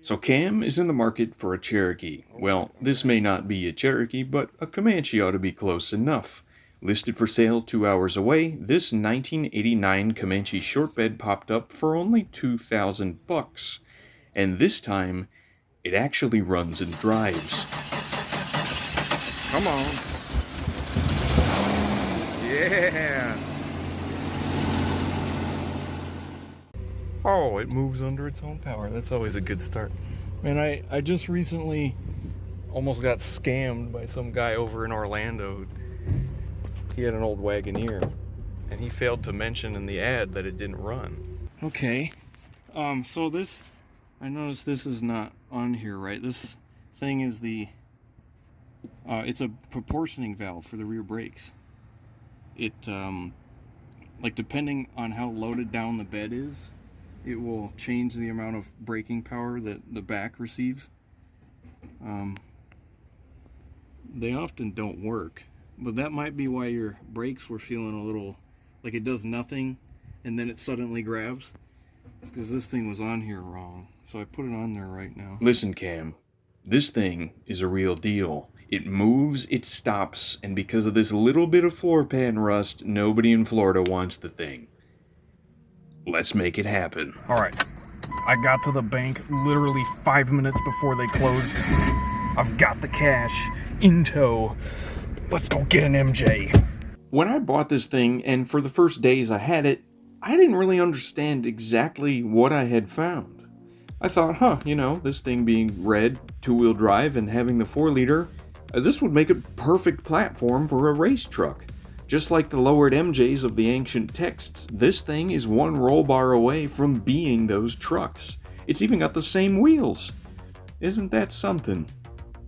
So Cam is in the market for a Cherokee. Well, this may not be a Cherokee, but a Comanche ought to be close enough. Listed for sale 2 hours away, this 1989 Comanche short bed popped up for only $2,000. And this time, it actually runs and drives. Come on. Yeah. Oh, it moves under its own power. That's always a good start. Man, I just recently almost got scammed by some guy over in Orlando. He had an old Wagoneer, and he failed to mention in the ad that it didn't run. Okay, so this, I noticed this is not on here, right? This thing is it's a proportioning valve for the rear brakes. It, like depending on how loaded down the bed is, it will change the amount of braking power that the back receives. They often don't work, but that might be why your brakes were feeling a little like it does nothing and then it suddenly grabs. It's because this thing was on here wrong, so I put it on there right now. Listen, Cam, this thing is a real deal. It moves, it stops, and because of this little bit of floor pan rust, nobody in Florida wants the thing. Let's make it happen. All right, I got to the bank literally 5 minutes before they closed. I've got the cash in tow. Let's go get an MJ. When I bought this thing, and for the first days I had it, I didn't really understand exactly what I had found. I thought, this thing being red, two-wheel drive, and having the 4-liter, this would make a perfect platform for a race truck. Just like the lowered MJs of the ancient texts, this thing is one roll bar away from being those trucks. It's even got the same wheels. Isn't that something?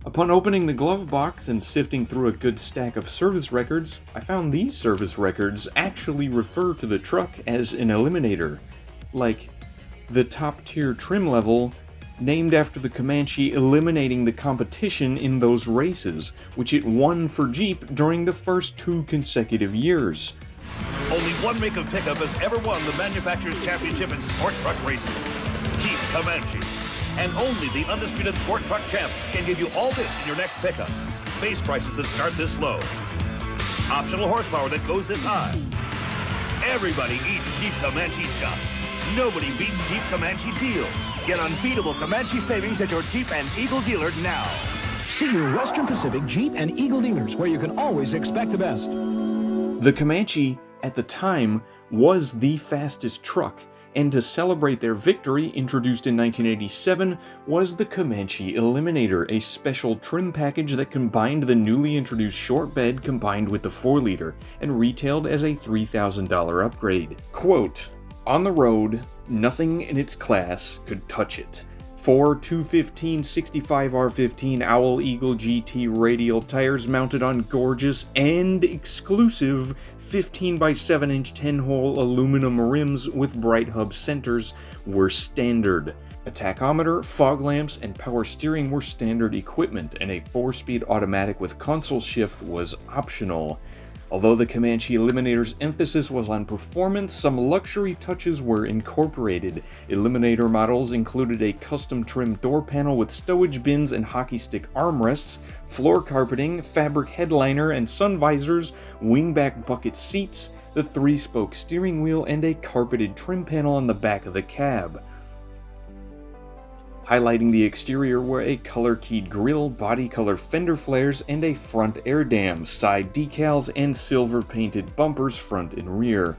Upon opening the glove box and sifting through a good stack of service records, I found these service records actually refer to the truck as an Eliminator, like the top-tier trim level, named after the Comanche eliminating the competition in those races, which it won for Jeep during the first 2 consecutive years. Only one make of pickup has ever won the manufacturer's championship in sport truck racing, Jeep Comanche. And only the undisputed sport truck champ can give you all this in your next pickup. Base prices that start this low. Optional horsepower that goes this high. Everybody eats Jeep Comanche dust. Nobody beats Jeep Comanche deals. Get unbeatable Comanche savings at your Jeep and Eagle dealer now. See your Western Pacific Jeep and Eagle dealers, where you can always expect the best. The Comanche, at the time, was the fastest truck, and to celebrate their victory, introduced in 1987, was the Comanche Eliminator, a special trim package that combined the newly introduced short bed combined with the 4-liter, and retailed as a $3,000 upgrade. Quote, "On the road, nothing in its class could touch it. 4 215 65R15 Owl Eagle GT radial tires mounted on gorgeous and exclusive 15 by 7 inch 10-hole aluminum rims with bright hub centers were standard. A tachometer, fog lamps, and power steering were standard equipment, and a 4-speed automatic with console shift was optional. Although the Comanche Eliminator's emphasis was on performance, some luxury touches were incorporated. Eliminator models included a custom trimmed door panel with stowage bins and hockey stick armrests, floor carpeting, fabric headliner and sun visors, wingback bucket seats, the 3-spoke steering wheel, and a carpeted trim panel on the back of the cab. Highlighting the exterior were a color-keyed grille, body-color fender flares, and a front air dam, side decals, and silver-painted bumpers front and rear.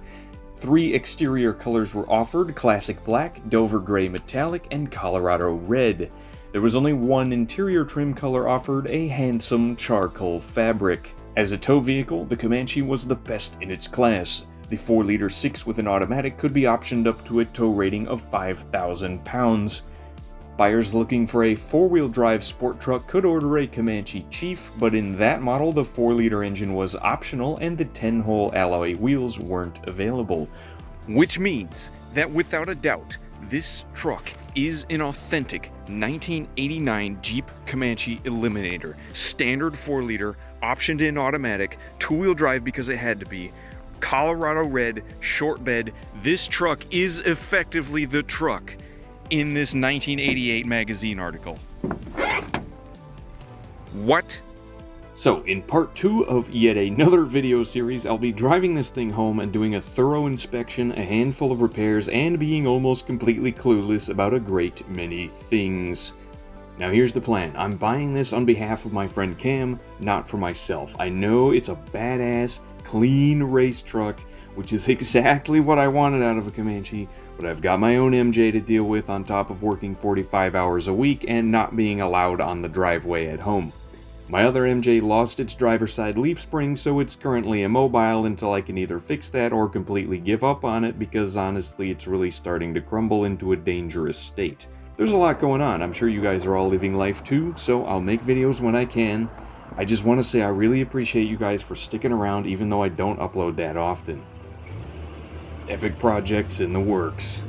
3 exterior colors were offered: classic black, Dover gray metallic, and Colorado red. There was only one interior trim color offered, a handsome charcoal fabric. As a tow vehicle, the Comanche was the best in its class. The 4-liter 6 with an automatic could be optioned up to a tow rating of 5,000 pounds. Buyers looking for a 4-wheel drive sport truck could order a Comanche Chief, but in that model the 4-liter engine was optional and the 10-hole alloy wheels weren't available. Which means that without a doubt, this truck is an authentic 1989 Jeep Comanche Eliminator. Standard 4-liter, optioned in automatic, 2-wheel drive because it had to be, Colorado red, short bed. This truck is effectively the truck. in this 1988 magazine article. What? So, in part 2 of yet another video series, I'll be driving this thing home and doing a thorough inspection, a handful of repairs, and being almost completely clueless about a great many things. Now here's the plan. I'm buying this on behalf of my friend Cam, not for myself. I know it's a badass, clean race truck, which is exactly what I wanted out of a Comanche, but I've got my own MJ to deal with on top of working 45 hours a week and not being allowed on the driveway at home. My other MJ lost its driver's side leaf spring, so it's currently immobile until I can either fix that or completely give up on it, because honestly it's really starting to crumble into a dangerous state. There's a lot going on. I'm sure you guys are all living life too, so I'll make videos when I can. I just want to say I really appreciate you guys for sticking around even though I don't upload that often. Epic projects in the works.